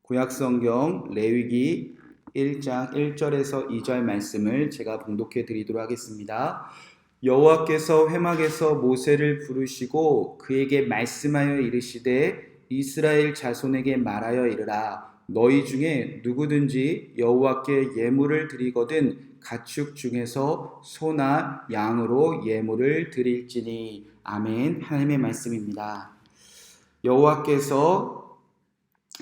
구약성경 레위기 1장 1절에서 2절 말씀을 제가 봉독해 드리도록 하겠습니다. 여호와께서 회막에서 모세를 부르시고 그에게 말씀하여 이르시되 이스라엘 자손에게 말하여 이르라. 너희 중에 누구든지 여호와께 예물을 드리거든 가축 중에서 소나 양으로 예물을 드릴지니. 아멘. 하나님의 말씀입니다. 여호와께서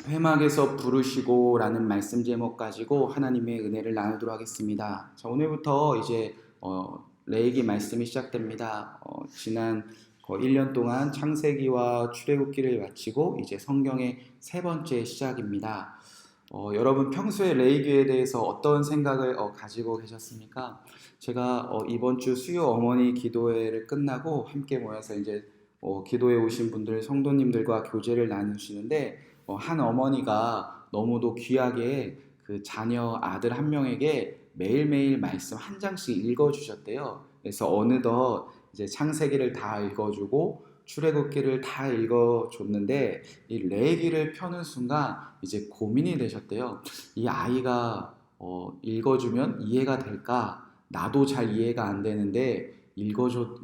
회막에서 부르시고 라는 말씀 제목 가지고 하나님의 은혜를 나누도록 하겠습니다. 자, 오늘부터 이제 레위기 말씀이 시작됩니다. 지난 1년 동안 창세기와 출애굽기를 마치고 이제 성경의 세 번째 시작입니다. 여러분 평소에 레위기에 대해서 어떤 생각을 가지고 계셨습니까? 제가 이번 주 수요 어머니 기도회를 끝나고 함께 모여서 이제 기도에 오신 분들 성도님들과 교제를 나누시는데 한 어머니가 너무도 귀하게 그 자녀 아들 한 명에게 매일매일 말씀 한 장씩 읽어주셨대요. 그래서 어느덧 이제 창세기를 다 읽어주고 출애굽기를 다 읽어줬는데 이 레위기를 펴는 순간 이제 고민이 되셨대요. 이 아이가 읽어주면 이해가 될까? 나도 잘 이해가 안 되는데 읽어줘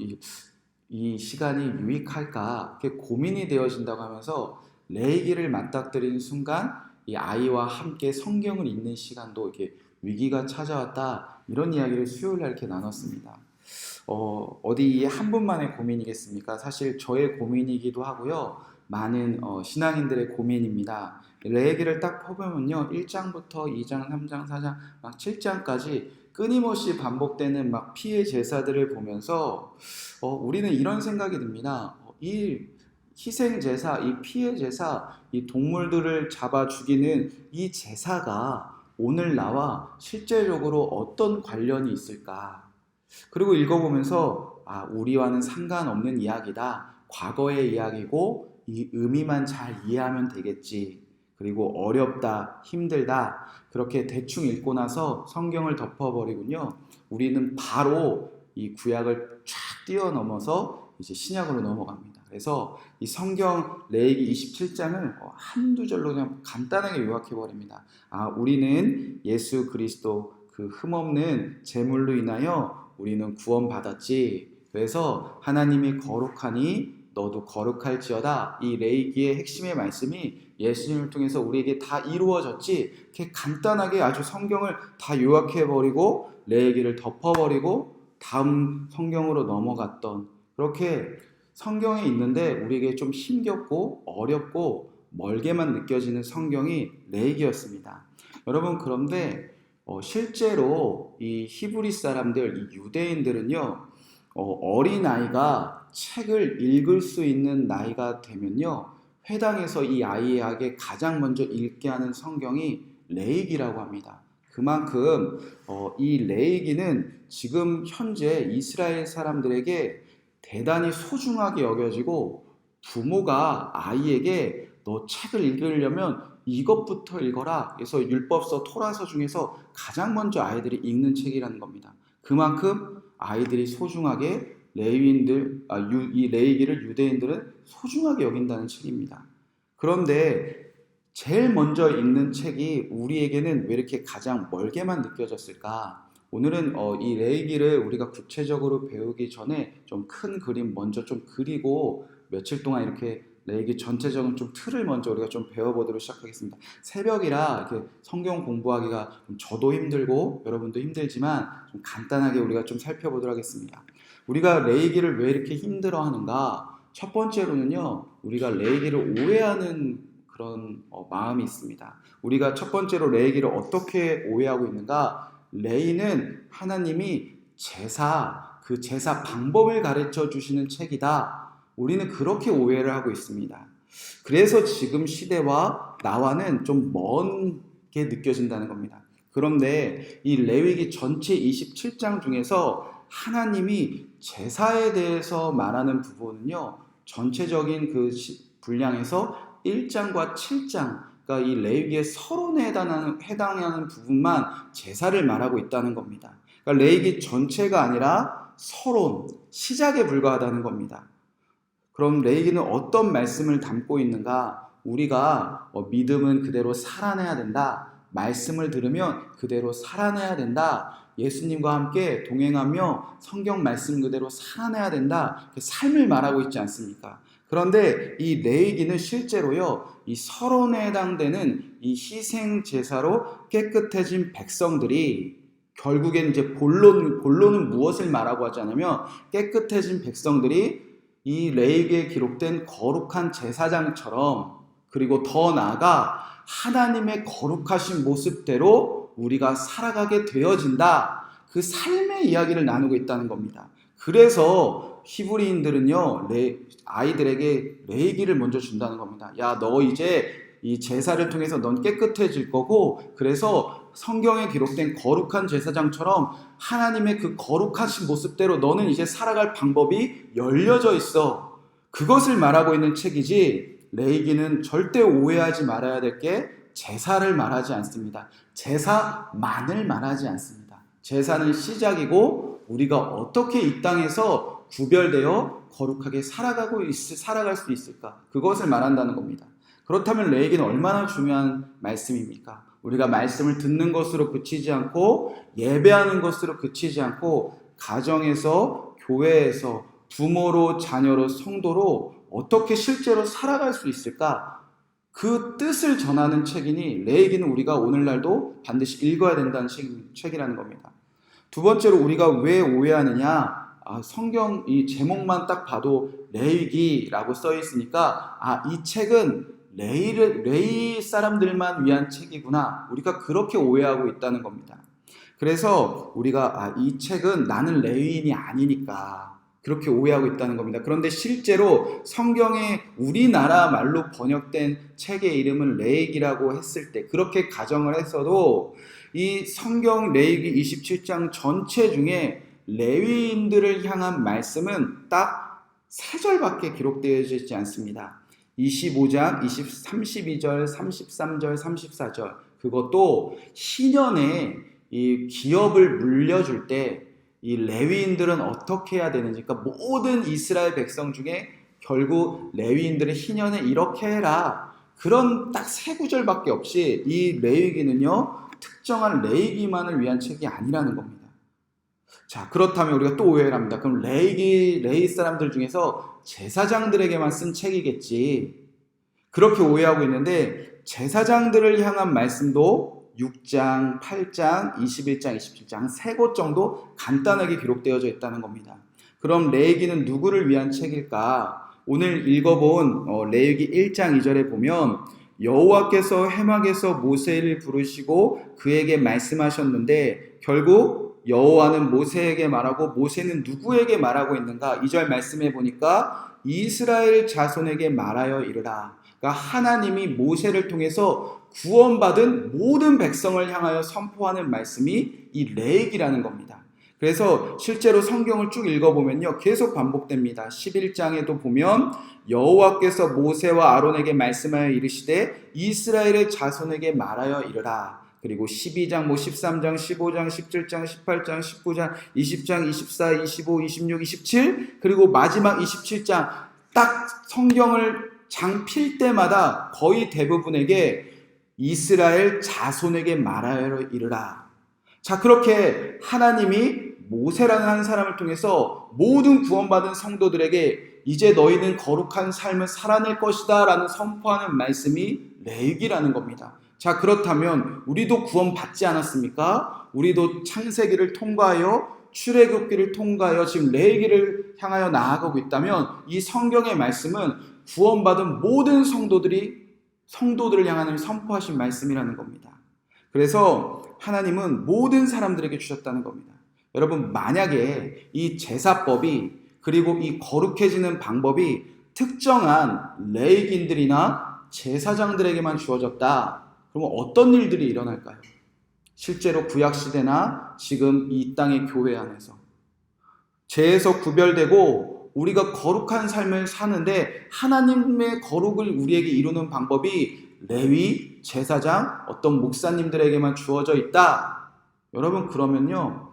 이 시간이 유익할까? 그게 고민이 되어진다고 하면서 레위기를 맞닥뜨리는 순간 이 아이와 함께 성경을 읽는 시간도 이렇게 위기가 찾아왔다, 이런 이야기를 수요일날 이렇게 나눴습니다. 어디 한 분만의 고민이겠습니까? 사실 저의 고민이기도 하고요, 많은 신앙인들의 고민입니다. 레위기를 딱 펴보면요, 1장부터 2장, 3장, 4장, 막 7장까지 끊임없이 반복되는 막 피해 제사들을 보면서 우리는 이런 생각이 듭니다. 이 희생 제사, 이 피해 제사, 이 동물들을 잡아 죽이는 이 제사가 오늘 나와 실제적으로 어떤 관련이 있을까? 그리고 읽어보면서 우리와는 상관없는 이야기다. 과거의 이야기고 이 의미만 잘 이해하면 되겠지. 그리고 어렵다, 힘들다, 그렇게 대충 읽고 나서 성경을 덮어버리군요. 우리는 바로 이 구약을 쫙 뛰어넘어서 이제 신약으로 넘어갑니다. 그래서 이 성경 레위기 27장을 한두 절로 그냥 간단하게 요약해버립니다. 우리는 예수 그리스도 그 흠없는 제물로 인하여 우리는 구원받았지. 그래서 하나님이 거룩하니 너도 거룩할지어다. 이 레위기의 핵심의 말씀이 예수님을 통해서 우리에게 다 이루어졌지. 이렇게 간단하게 아주 성경을 다 요약해버리고 레위기를 덮어버리고 다음 성경으로 넘어갔던, 그렇게 성경에 있는데 우리에게 좀 힘겹고 어렵고 멀게만 느껴지는 성경이 레위기였습니다. 여러분, 그런데 실제로 이 히브리 사람들, 이 유대인들은요, 어린아이가 책을 읽을 수 있는 나이가 되면요, 회당에서 이 아이에게 가장 먼저 읽게 하는 성경이 레위기라고 합니다. 그만큼 이 레위기는 지금 현재 이스라엘 사람들에게 대단히 소중하게 여겨지고, 부모가 아이에게 너 책을 읽으려면 이것부터 읽어라, 그래서 율법서 토라서 중에서 가장 먼저 아이들이 읽는 책이라는 겁니다. 그만큼 아이들이 소중하게 이 레위기를 유대인들은 소중하게 여긴다는 책입니다. 그런데 제일 먼저 읽는 책이 우리에게는 왜 이렇게 가장 멀게만 느껴졌을까? 오늘은 이 레위기를 우리가 구체적으로 배우기 전에 좀 큰 그림 먼저 좀 그리고 며칠 동안 이렇게 레위기 전체적인 좀 틀을 먼저 우리가 좀 배워보도록 시작하겠습니다. 새벽이라 이렇게 성경 공부하기가 좀 저도 힘들고 여러분도 힘들지만 좀 간단하게 우리가 좀 살펴보도록 하겠습니다. 우리가 레위기를 왜 이렇게 힘들어하는가? 첫 번째로는요, 우리가 레위기를 오해하는 그런 마음이 있습니다. 우리가 첫 번째로 레위기를 어떻게 오해하고 있는가? 레위는 하나님이 그 제사 방법을 가르쳐 주시는 책이다. 우리는 그렇게 오해를 하고 있습니다. 그래서 지금 시대와 나와는 좀 먼게 느껴진다는 겁니다. 그런데 이 레위기 전체 27장 중에서 하나님이 제사에 대해서 말하는 부분은요, 전체적인 그 분량에서 1장과 7장, 그러니까 이 레위기의 서론에 해당하는 부분만 제사를 말하고 있다는 겁니다. 그러니까 레위기 전체가 아니라 서론, 시작에 불과하다는 겁니다. 그럼 레위기는 어떤 말씀을 담고 있는가? 우리가 믿음은 그대로 살아내야 된다. 말씀을 들으면 그대로 살아내야 된다. 예수님과 함께 동행하며 성경 말씀 그대로 살아내야 된다. 삶을 말하고 있지 않습니까? 그런데 이 레위기는 실제로요, 이 서론에 해당되는 이 희생 제사로 깨끗해진 백성들이 결국엔 이제 본론은 무엇을 말하고 하자면 깨끗해진 백성들이 이 레위기에 기록된 거룩한 제사장처럼, 그리고 더 나아가 하나님의 거룩하신 모습대로 우리가 살아가게 되어진다. 그 삶의 이야기를 나누고 있다는 겁니다. 그래서 히브리인들은요, 아이들에게 레위기를 먼저 준다는 겁니다. 야, 너 이제 이 제사를 통해서 넌 깨끗해질 거고, 그래서 성경에 기록된 거룩한 제사장처럼 하나님의 그 거룩하신 모습대로 너는 이제 살아갈 방법이 열려져 있어. 그것을 말하고 있는 책이지, 레위기는 절대 오해하지 말아야 될 게 제사를 말하지 않습니다. 제사만을 말하지 않습니다. 제사는 시작이고 우리가 어떻게 이 땅에서 구별되어 거룩하게 살아갈 수 있을까? 그것을 말한다는 겁니다. 그렇다면 레위기는 얼마나 중요한 말씀입니까? 우리가 말씀을 듣는 것으로 그치지 않고 예배하는 것으로 그치지 않고 가정에서, 교회에서, 부모로, 자녀로, 성도로 어떻게 실제로 살아갈 수 있을까? 그 뜻을 전하는 책이니 레위기는 우리가 오늘날도 반드시 읽어야 된다는 책이라는 겁니다. 두 번째로 우리가 왜 오해하느냐? 성경 이 제목만 딱 봐도 레위기라고 써 있으니까 이 책은 레위 사람들만 위한 책이구나. 우리가 그렇게 오해하고 있다는 겁니다. 그래서 우리가 이 책은 나는 레위인이 아니니까 그렇게 오해하고 있다는 겁니다. 그런데 실제로 성경에 우리나라 말로 번역된 책의 이름은 레위기라고 했을 때, 그렇게 가정을 했어도 이 성경 레위기 27장 전체 중에 레위인들을 향한 말씀은 딱 3절밖에 기록되어 있지 않습니다. 25장 32절, 33절, 34절, 그것도 희년에 이 기업을 물려줄 때 이 레위인들은 어떻게 해야 되는지, 그러니까 모든 이스라엘 백성 중에 결국 레위인들의 희년에 이렇게 해라, 그런 딱 3구절밖에 없이 이 레위기는요 특정한 레위기만을 위한 책이 아니라는 겁니다. 자, 그렇다면 우리가 또 오해를 합니다. 그럼 레위 사람들 중에서 제사장들에게만 쓴 책이겠지, 그렇게 오해하고 있는데 제사장들을 향한 말씀도 6장, 8장, 21장, 27장 3곳 정도 간단하게 기록되어져 있다는 겁니다. 그럼 레위기는 누구를 위한 책일까? 오늘 읽어본 레위기 1장 2절에 보면 여호와께서 회막에서 모세를 부르시고 그에게 말씀하셨는데, 결국 여호와는 모세에게 말하고 모세는 누구에게 말하고 있는가? 2절 말씀해 보니까 이스라엘 자손에게 말하여 이르라. 그러니까 하나님이 모세를 통해서 구원받은 모든 백성을 향하여 선포하는 말씀이 이 레위기라는 겁니다. 그래서 실제로 성경을 쭉 읽어보면요 계속 반복됩니다. 11장에도 보면 여호와께서 모세와 아론에게 말씀하여 이르시되 이스라엘의 자손에게 말하여 이르라. 그리고 12장, 13장, 15장, 17장, 18장, 19장, 20장, 24, 25, 26, 27, 그리고 마지막 27장, 딱 성경을 장 필 때마다 거의 대부분에게 이스라엘 자손에게 말하여 이르라. 자, 그렇게 하나님이 모세라는 한 사람을 통해서 모든 구원받은 성도들에게 이제 너희는 거룩한 삶을 살아낼 것이다 라는 선포하는 말씀이 레위기라는 겁니다. 자, 그렇다면 우리도 구원받지 않았습니까? 우리도 창세기를 통과하여 출애굽기를 통과하여 지금 레위기를 향하여 나아가고 있다면 이 성경의 말씀은 구원받은 모든 성도들을 향하는 선포하신 말씀이라는 겁니다. 그래서 하나님은 모든 사람들에게 주셨다는 겁니다. 여러분, 만약에 이 제사법이, 그리고 이 거룩해지는 방법이 특정한 레위인들이나 제사장들에게만 주어졌다, 그러면 어떤 일들이 일어날까요? 실제로 구약시대나 지금 이 땅의 교회 안에서 죄에서 구별되고 우리가 거룩한 삶을 사는데 하나님의 거룩을 우리에게 이루는 방법이 레위, 제사장, 어떤 목사님들에게만 주어져 있다. 여러분, 그러면요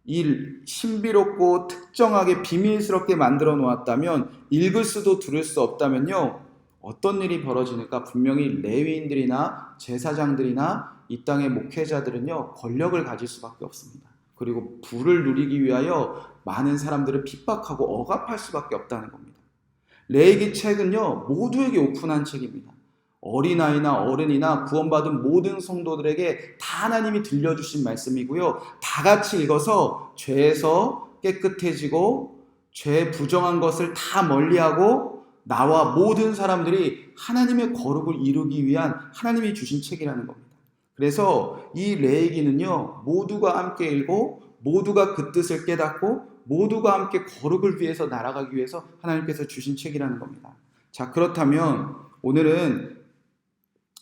이 신비롭고 특정하게 비밀스럽게 만들어 놓았다면, 읽을 수도 들을 수 없다면요 어떤 일이 벌어지니까 분명히 레위인들이나 제사장들이나 이 땅의 목회자들은요, 권력을 가질 수밖에 없습니다. 그리고 부를 누리기 위하여 많은 사람들을 핍박하고 억압할 수밖에 없다는 겁니다. 레위기 책은요, 모두에게 오픈한 책입니다. 어린아이나 어른이나 구원받은 모든 성도들에게 다 하나님이 들려주신 말씀이고요. 다 같이 읽어서 죄에서 깨끗해지고 죄 부정한 것을 다 멀리하고 나와 모든 사람들이 하나님의 거룩을 이루기 위한 하나님이 주신 책이라는 겁니다. 그래서 이 레위기는요, 모두가 함께 읽고 모두가 그 뜻을 깨닫고 모두가 함께 거룩을 위해서 날아가기 위해서 하나님께서 주신 책이라는 겁니다. 자, 그렇다면 오늘은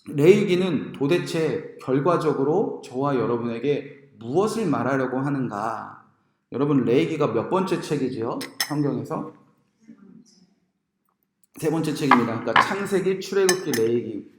레위기는 도대체 결과적으로 저와 여러분에게 무엇을 말하려고 하는가? 여러분, 레위기가 몇 번째 책이지요? 성경에서? 세 번째 책입니다. 그러니까 창세기, 출애굽기, 레위기.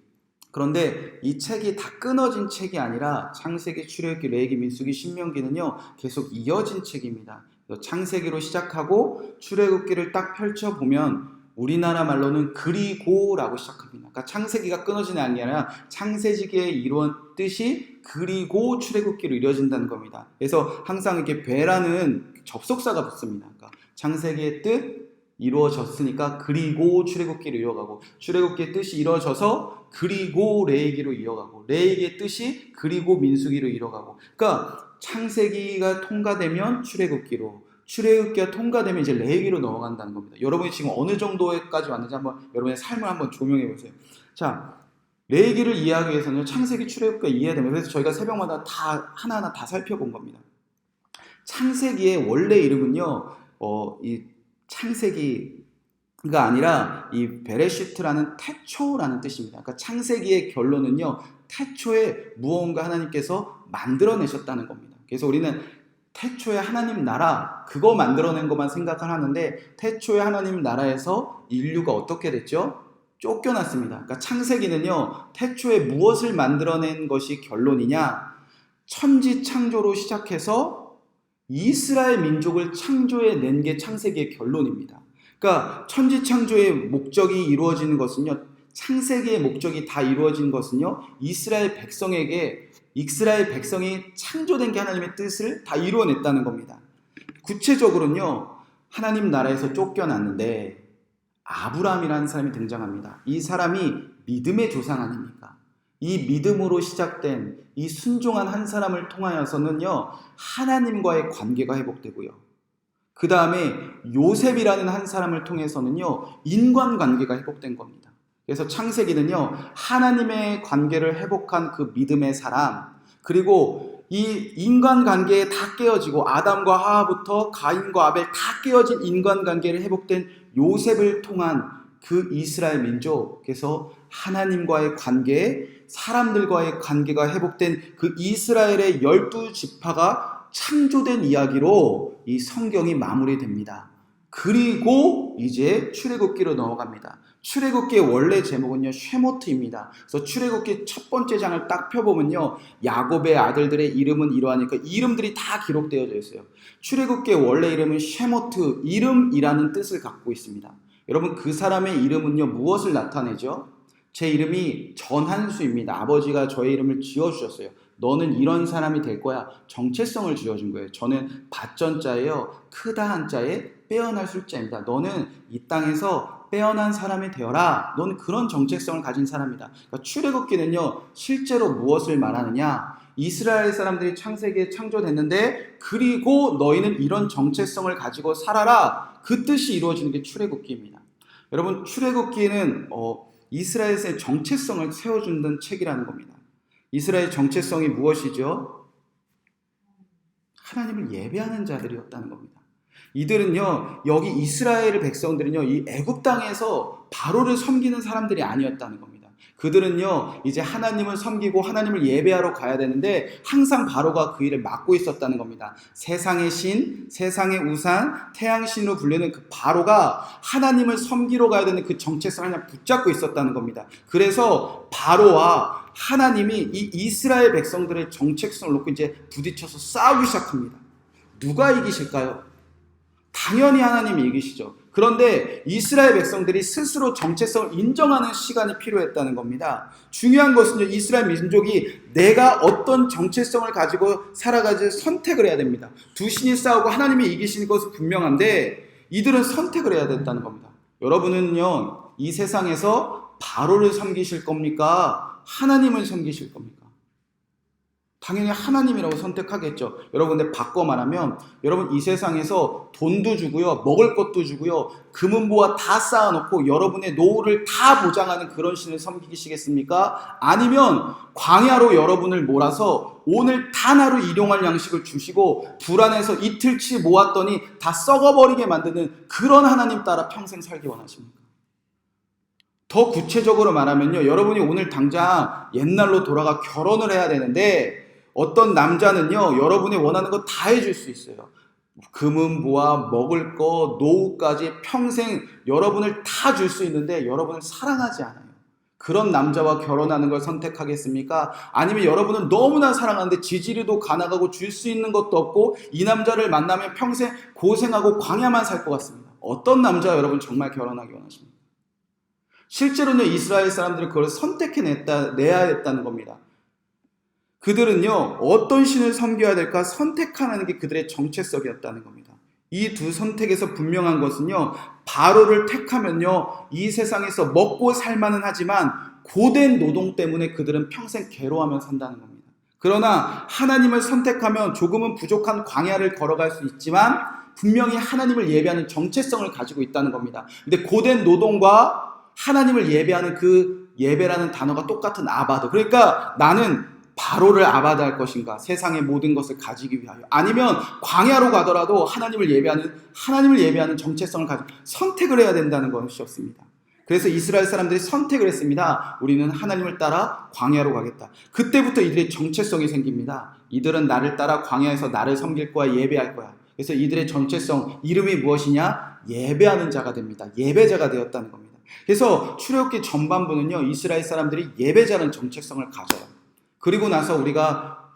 그런데 이 책이 다 끊어진 책이 아니라 창세기, 출애굽기, 레위기, 민수기, 신명기는요, 계속 이어진 책입니다. 창세기로 시작하고 출애굽기를 딱 펼쳐보면 우리나라 말로는 그리고라고 시작합니다. 그러니까 창세기가 끊어지는 게 아니라 창세기에 이루어진 뜻이 그리고 출애굽기로 이루어진다는 겁니다. 그래서 항상 이렇게 배라는 접속사가 붙습니다. 그러니까 창세기의 뜻 이루어졌으니까 그리고 출애굽기로 이어가고 출애굽기의 뜻이 이루어져서 그리고 레위기로 이어가고 레위기의 뜻이 그리고 민수기로 이어가고 그러니까 창세기가 통과되면 출애굽기가 통과되면 이제 레위기로 넘어간다는 겁니다. 여러분이 지금 어느 정도까지 왔는지 한번 여러분의 삶을 한번 조명해 보세요. 자, 레위기를 이해하기 위해서는 창세기, 출애굽기가 이해해야 됩니다. 그래서 저희가 새벽마다 다 하나하나 다 살펴본 겁니다. 창세기의 원래 이름은요, 이 창세기가 아니라 이 베레시트라는 태초라는 뜻입니다. 그러니까 창세기의 결론은요, 태초에 무언가 하나님께서 만들어내셨다는 겁니다. 그래서 우리는 태초에 하나님 나라 그거 만들어낸 것만 생각을 하는데 태초에 하나님 나라에서 인류가 어떻게 됐죠? 쫓겨났습니다. 그러니까 창세기는요, 태초에 무엇을 만들어낸 것이 결론이냐? 천지 창조로 시작해서 이스라엘 민족을 창조해낸 게 창세기의 결론입니다. 그러니까 천지 창조의 목적이 이루어지는 것은요, 창세기의 목적이 다 이루어진 것은요, 이스라엘 백성이 창조된 게 하나님의 뜻을 다 이루어냈다는 겁니다. 구체적으로는요, 하나님 나라에서 쫓겨났는데 아브라함이라는 사람이 등장합니다. 이 사람이 믿음의 조상 아닙니까? 이 믿음으로 시작된 이 순종한 한 사람을 통하여서는요, 하나님과의 관계가 회복되고요. 그 다음에 요셉이라는 한 사람을 통해서는요, 인간관계가 회복된 겁니다. 그래서 창세기는요, 하나님의 관계를 회복한 그 믿음의 사람, 그리고 이 인간관계에 다 깨어지고 아담과 하와부터 가인과 아벨 다 깨어진 인간관계를 회복된 요셉을 통한 그 이스라엘 민족, 그래서 하나님과의 관계, 사람들과의 관계가 회복된 그 이스라엘의 12지파가 창조된 이야기로 이 성경이 마무리됩니다. 그리고 이제 출애굽기로 넘어갑니다. 출애굽기의 원래 제목은요, 쉐모트입니다. 그래서 출애굽기 첫 번째 장을 딱 펴보면요, 야곱의 아들들의 이름은 이러하니까 이름들이 다 기록되어져 있어요. 출애굽기의 원래 이름은 쉐모트, 이름이라는 뜻을 갖고 있습니다. 여러분, 그 사람의 이름은요, 무엇을 나타내죠? 제 이름이 전한수입니다. 아버지가 저의 이름을 지어주셨어요. 너는 이런 사람이 될 거야. 정체성을 지어준 거예요. 저는 밭전자예요. 크다 한자에 빼어날 술자입니다. 너는 이 땅에서 빼어난 사람이 되어라. 너는 그런 정체성을 가진 사람이다. 그러니까 출애굽기는요, 실제로 무엇을 말하느냐? 이스라엘 사람들이 창세기에 창조됐는데 그리고 너희는 이런 정체성을 가지고 살아라. 그 뜻이 이루어지는 게 출애굽기입니다. 여러분, 출애굽기는 이스라엘의 정체성을 세워준다는 책이라는 겁니다. 이스라엘 정체성이 무엇이죠? 하나님을 예배하는 자들이었다는 겁니다. 이들은요, 여기 이스라엘 백성들은요, 이 애굽 땅에서 바로를 섬기는 사람들이 아니었다는 겁니다. 그들은요, 이제 하나님을 섬기고 하나님을 예배하러 가야 되는데 항상 바로가 그 일을 막고 있었다는 겁니다. 세상의 신, 세상의 우상, 태양신으로 불리는 그 바로가 하나님을 섬기러 가야 되는 그 정체성을 그냥 붙잡고 있었다는 겁니다. 그래서 바로와 하나님이 이 이스라엘 백성들의 정체성을 놓고 이제 부딪혀서 싸우기 시작합니다. 누가 이기실까요? 당연히 하나님이 이기시죠. 그런데 이스라엘 백성들이 스스로 정체성을 인정하는 시간이 필요했다는 겁니다. 중요한 것은요, 이스라엘 민족이 내가 어떤 정체성을 가지고 살아가지 선택을 해야 됩니다. 두 신이 싸우고 하나님이 이기시는 것은 분명한데 이들은 선택을 해야 된다는 겁니다. 여러분은요, 이 세상에서 바로를 섬기실 겁니까? 하나님을 섬기실 겁니까? 당연히 하나님이라고 선택하겠죠. 여러분, 근데 바꿔 말하면 여러분 이 세상에서 돈도 주고요, 먹을 것도 주고요, 금은보화 다 쌓아놓고 여러분의 노후를 다 보장하는 그런 신을 섬기시겠습니까? 아니면 광야로 여러분을 몰아서 오늘 단 하루 일용할 양식을 주시고 불안해서 이틀치 모았더니 다 썩어버리게 만드는 그런 하나님 따라 평생 살기 원하십니까? 더 구체적으로 말하면요, 여러분이 오늘 당장 옛날로 돌아가 결혼을 해야 되는데 어떤 남자는요, 여러분이 원하는 거 다 해줄 수 있어요. 금은 보아, 먹을 거, 노후까지 평생 여러분을 다 줄 수 있는데 여러분을 사랑하지 않아요. 그런 남자와 결혼하는 걸 선택하겠습니까? 아니면 여러분은 너무나 사랑하는데 지지리도 가나가고 줄 수 있는 것도 없고 이 남자를 만나면 평생 고생하고 광야만 살 것 같습니다. 어떤 남자와 여러분 정말 결혼하기 원하십니까? 실제로는 이스라엘 사람들은 그걸 선택해내야 했다는 겁니다. 그들은요, 어떤 신을 섬겨야 될까 선택하는 게 그들의 정체성이었다는 겁니다. 이 두 선택에서 분명한 것은요, 바로를 택하면요, 이 세상에서 먹고 살만은 하지만 고된 노동 때문에 그들은 평생 괴로워하며 산다는 겁니다. 그러나 하나님을 선택하면 조금은 부족한 광야를 걸어갈 수 있지만 분명히 하나님을 예배하는 정체성을 가지고 있다는 겁니다. 근데 고된 노동과 하나님을 예배하는 그 예배라는 단어가 똑같은 아바드. 그러니까 나는 바로를 아바다할 것인가, 세상의 모든 것을 가지기 위하여, 아니면 광야로 가더라도 하나님을 예배하는 정체성을 가지고 선택을 해야 된다는 것이었습니다. 그래서 이스라엘 사람들이 선택을 했습니다. 우리는 하나님을 따라 광야로 가겠다. 그때부터 이들의 정체성이 생깁니다. 이들은 나를 따라 광야에서 나를 섬길 거야, 예배할 거야. 그래서 이들의 정체성, 이름이 무엇이냐? 예배하는 자가 됩니다. 예배자가 되었다는 겁니다. 그래서 출애굽기 전반부는요, 이스라엘 사람들이 예배자라는 정체성을 가져요. 그리고 나서 우리가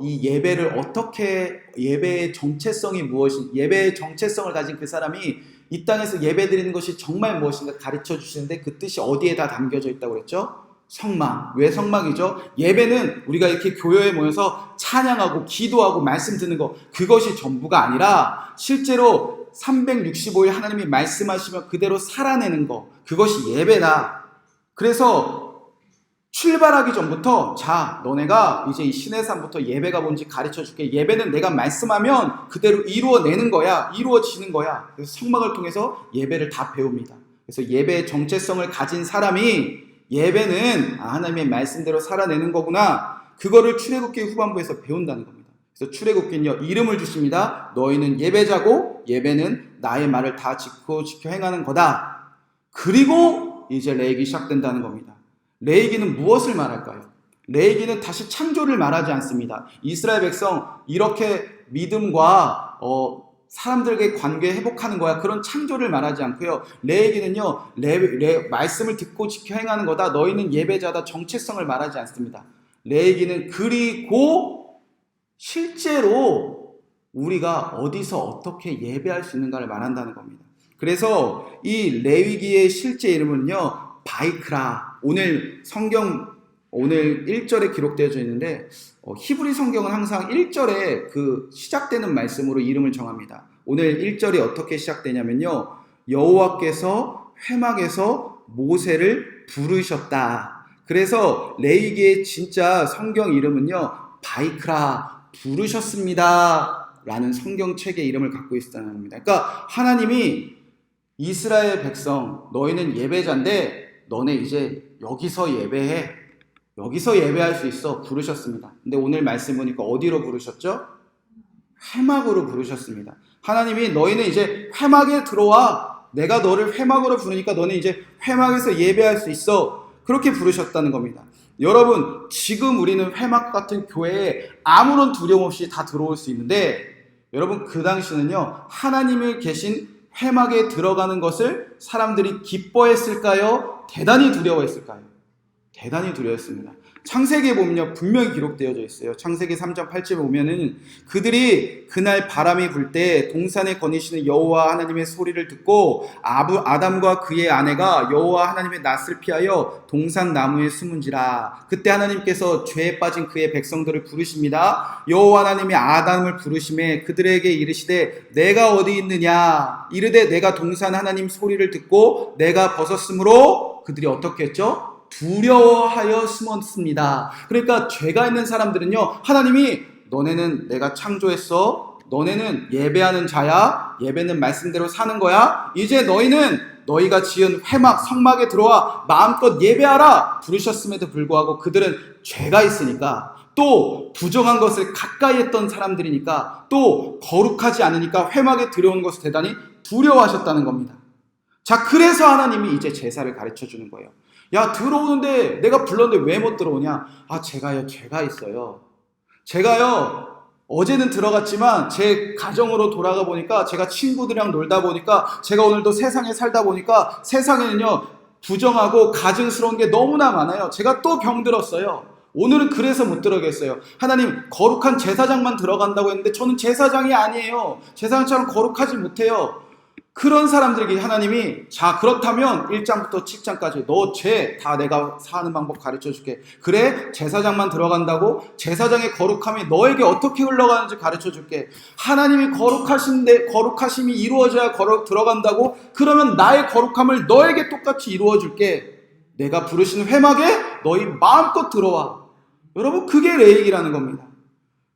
이 예배를 어떻게, 예배의 정체성이 무엇인, 예배의 정체성을 가진 그 사람이 이 땅에서 예배 드리는 것이 정말 무엇인가 가르쳐 주시는데 그 뜻이 어디에 다 담겨져 있다고 그랬죠? 성막. 왜 성막이죠? 예배는 우리가 이렇게 교회에 모여서 찬양하고 기도하고 말씀 듣는 거, 그것이 전부가 아니라 실제로 365일 하나님이 말씀하시면 그대로 살아내는 거, 그것이 예배다. 그래서 출발하기 전부터 자, 너네가 이제 이 시내산부터 예배가 뭔지 가르쳐 줄게. 예배는 내가 말씀하면 그대로 이루어내는 거야. 이루어지는 거야. 그래서 성막을 통해서 예배를 다 배웁니다. 그래서 예배의 정체성을 가진 사람이 예배는 하나님의 말씀대로 살아내는 거구나. 그거를 출애굽기 후반부에서 배운다는 겁니다. 그래서 출애굽기는요, 이름을 주십니다. 너희는 예배자고 예배는 나의 말을 다 지켜 행하는 거다. 그리고 이제 레위기 시작된다는 겁니다. 레위기는 무엇을 말할까요? 레위기는 다시 창조를 말하지 않습니다. 이스라엘 백성 이렇게 믿음과 사람들에게 관계 회복하는 거야, 그런 창조를 말하지 않고요. 레위기는요, 말씀을 듣고 지켜 행하는 거다. 너희는 예배자다. 정체성을 말하지 않습니다. 레위기는 그리고 실제로 우리가 어디서 어떻게 예배할 수 있는가를 말한다는 겁니다. 그래서 이 레위기의 실제 이름은요, 바이크라. 오늘 성경 오늘 1절에 기록되어져 있는데 히브리 성경은 항상 1절에 그 시작되는 말씀으로 이름을 정합니다. 오늘 1절이 어떻게 시작되냐면요, 여호와께서 회막에서 모세를 부르셨다. 그래서 레위기의 진짜 성경 이름은요, 바이크라, 부르셨습니다 라는 성경책의 이름을 갖고 있다는 겁니다. 그러니까 하나님이 이스라엘 백성, 너희는 예배자인데 너네 이제 여기서 예배해. 여기서 예배할 수 있어. 부르셨습니다. 근데 오늘 말씀 보니까 어디로 부르셨죠? 회막으로 부르셨습니다. 하나님이 너희는 이제 회막에 들어와. 내가 너를 회막으로 부르니까 너는 이제 회막에서 예배할 수 있어. 그렇게 부르셨다는 겁니다. 여러분, 지금 우리는 회막 같은 교회에 아무런 두려움 없이 다 들어올 수 있는데, 여러분, 그 당시는요, 하나님이 계신 회막에 들어가는 것을 사람들이 기뻐했을까요? 대단히 두려워했을까요? 대단히 두려웠습니다. 창세기에 보면요 분명히 기록되어져 있어요. 창세기 3장 8절에 보면은 그들이 그날 바람이 불 때 동산에 거니시는 여호와 하나님의 소리를 듣고 아담과 그의 아내가 여호와 하나님의 낯을 피하여 동산 나무에 숨은지라. 그때 하나님께서 죄에 빠진 그의 백성들을 부르십니다. 여호와 하나님이 아담을 부르심에 그들에게 이르시되 내가 어디 있느냐. 이르되 내가 동산 하나님 소리를 듣고 내가 벗었으므로 그들이 어떻게 했죠? 두려워하여 숨었습니다. 그러니까 죄가 있는 사람들은요 하나님이 너네는 내가 창조했어. 너네는 예배하는 자야. 예배는 말씀대로 사는 거야. 이제 너희는 너희가 지은 회막 성막에 들어와 마음껏 예배하라 부르셨음에도 불구하고 그들은 죄가 있으니까 또 부정한 것을 가까이 했던 사람들이니까 또 거룩하지 않으니까 회막에 들어온 것을 대단히 두려워하셨다는 겁니다. 자, 그래서 하나님이 이제 제사를 가르쳐 주는 거예요. 야, 들어오는데 내가 불렀는데 왜 못 들어오냐? 아, 제가요 죄가 있어요. 제가요 어제는 들어갔지만 제 가정으로 돌아가 보니까 제가 친구들이랑 놀다 보니까 제가 오늘도 세상에 살다 보니까 세상에는요 부정하고 가증스러운 게 너무나 많아요. 제가 또 병들었어요. 오늘은 그래서 못 들어가겠어요. 하나님 거룩한 제사장만 들어간다고 했는데 저는 제사장이 아니에요. 제사장처럼 거룩하지 못해요. 그런 사람들에게 하나님이 자 그렇다면 1장부터 7장까지 너 죄 다 내가 사는 방법 가르쳐 줄게. 그래 제사장만 들어간다고 제사장의 거룩함이 너에게 어떻게 흘러가는지 가르쳐 줄게. 하나님이 거룩하신데 거룩하심이 이루어져야 들어간다고? 그러면 나의 거룩함을 너에게 똑같이 이루어 줄게. 내가 부르신 회막에 너희 마음껏 들어와. 여러분 그게 레위기라는 겁니다.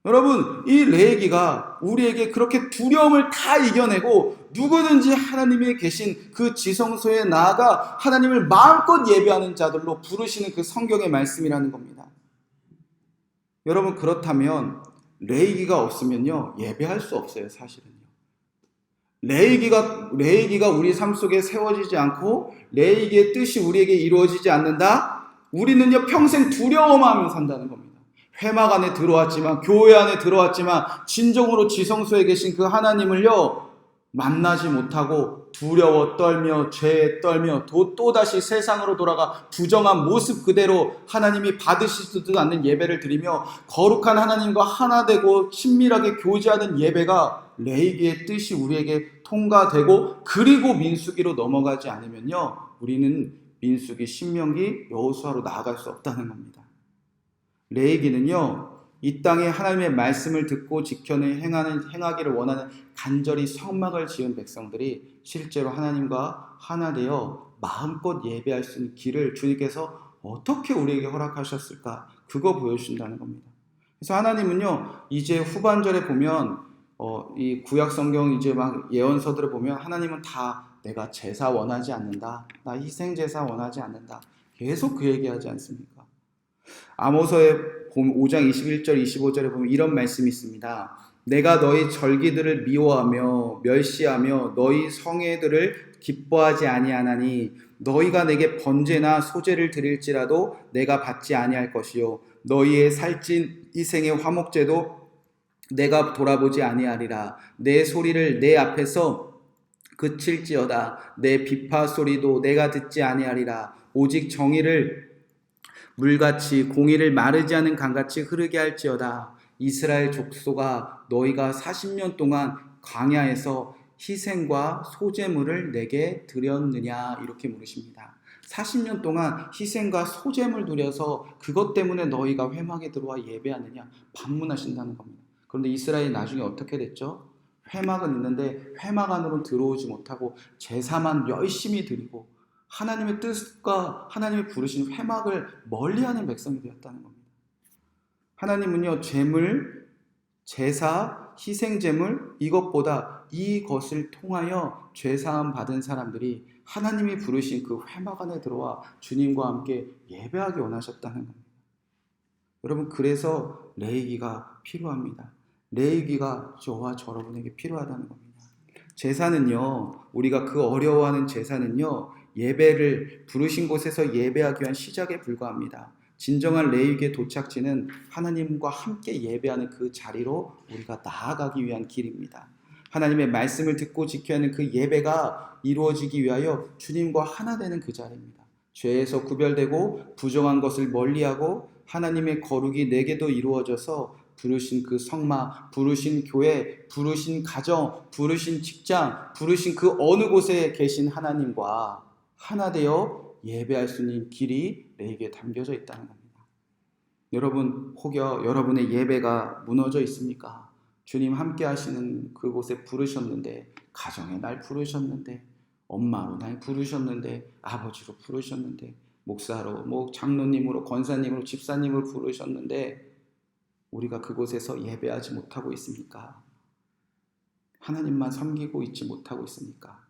여러분 이 레위기가 우리에게 그렇게 두려움을 다 이겨내고 누구든지 하나님이 계신 그 지성소에 나아가 하나님을 마음껏 예배하는 자들로 부르시는 그 성경의 말씀이라는 겁니다. 여러분 그렇다면 레위기가 없으면요 예배할 수 없어요. 사실은요. 레위기가 우리 삶 속에 세워지지 않고 레위기의 뜻이 우리에게 이루어지지 않는다? 우리는요 평생 두려워하며 산다는 겁니다. 회막 안에 들어왔지만 교회 안에 들어왔지만 진정으로 지성소에 계신 그 하나님을요 만나지 못하고 두려워 떨며 죄에 떨며 또다시 세상으로 돌아가 부정한 모습 그대로 하나님이 받으시지도 않는 예배를 드리며 거룩한 하나님과 하나 되고 친밀하게 교제하는 예배가 레위기의 뜻이 우리에게 통과되고 그리고 민수기로 넘어가지 않으면요 우리는 민수기, 신명기, 여호수아로 나아갈 수 없다는 겁니다. 레위기는요 이 땅에 하나님의 말씀을 듣고 지켜내 행하기를 원하는 간절히 성막을 지은 백성들이 실제로 하나님과 하나 되어 마음껏 예배할 수 있는 길을 주님께서 어떻게 우리에게 허락하셨을까? 그거 보여주신다는 겁니다. 그래서 하나님은요 이제 후반절에 보면 이 구약 성경 이제 막 예언서들을 보면 하나님은 다 내가 제사 원하지 않는다. 나 희생 제사 원하지 않는다. 계속 그 얘기하지 않습니까? 아모서에 5장 21절 25절에 보면 이런 말씀이 있습니다. 내가 너희 절기들을 미워하며 멸시하며 너희 성회들을 기뻐하지 아니하나니 너희가 내게 번제나 소제를 드릴지라도 내가 받지 아니할 것이요 너희의 살찐 희생의 화목제도 내가 돌아보지 아니하리라. 내 소리를 내 앞에서 그칠지어다. 내 비파 소리도 내가 듣지 아니하리라. 오직 정의를 물같이 공의를 마르지 않은 강같이 흐르게 할지어다. 이스라엘 족속아 너희가 40년 동안 광야에서 희생과 소제물을 내게 드렸느냐 이렇게 물으십니다. 40년 동안 희생과 소제물 드려서 그것 때문에 너희가 회막에 들어와 예배하느냐 반문하신다는 겁니다. 그런데 이스라엘이 나중에 어떻게 됐죠? 회막은 있는데 회막 안으로 들어오지 못하고 제사만 열심히 드리고 하나님의 뜻과 하나님이 부르신 회막을 멀리하는 백성이 되었다는 겁니다. 하나님은요 제물, 제사, 희생제물 이것보다 이것을 통하여 죄사함 받은 사람들이 하나님이 부르신 그 회막 안에 들어와 주님과 함께 예배하기 원하셨다는 겁니다. 여러분 그래서 레위기가 필요합니다. 레위기가 저와 여러분에게 필요하다는 겁니다. 제사는요 우리가 그 어려워하는 제사는요 예배를 부르신 곳에서 예배하기 위한 시작에 불과합니다. 진정한 레위기의 도착지는 하나님과 함께 예배하는 그 자리로 우리가 나아가기 위한 길입니다. 하나님의 말씀을 듣고 지켜야 하는 그 예배가 이루어지기 위하여 주님과 하나 되는 그 자리입니다. 죄에서 구별되고 부정한 것을 멀리하고 하나님의 거룩이 내게도 이루어져서 부르신 그 성막, 부르신 교회, 부르신 가정, 부르신 직장, 부르신 그 어느 곳에 계신 하나님과 하나 되어 예배할 수 있는 길이 내게 담겨져 있다는 겁니다. 여러분, 혹여 여러분의 예배가 무너져 있습니까? 주님 함께 하시는 그곳에 부르셨는데, 가정에 날 부르셨는데, 엄마로 날 부르셨는데, 아버지로 부르셨는데, 목사로, 장로님으로, 권사님으로, 집사님으로 부르셨는데 우리가 그곳에서 예배하지 못하고 있습니까? 하나님만 섬기고 있지 못하고 있습니까?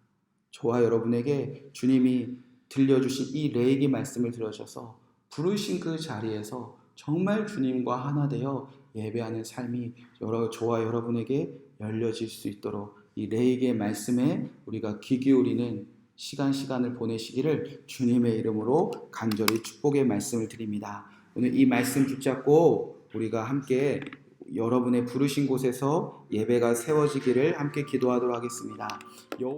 저와 여러분에게 주님이 들려주신 이 레위기 말씀을 들으셔서 부르신 그 자리에서 정말 주님과 하나 되어 예배하는 삶이 저와 여러분에게 열려질 수 있도록 이 레위기의 말씀에 우리가 귀 기울이는 시간을 보내시기를 주님의 이름으로 간절히 축복의 말씀을 드립니다. 오늘 이 말씀 붙잡고 우리가 함께 여러분의 부르신 곳에서 예배가 세워지기를 함께 기도하도록 하겠습니다.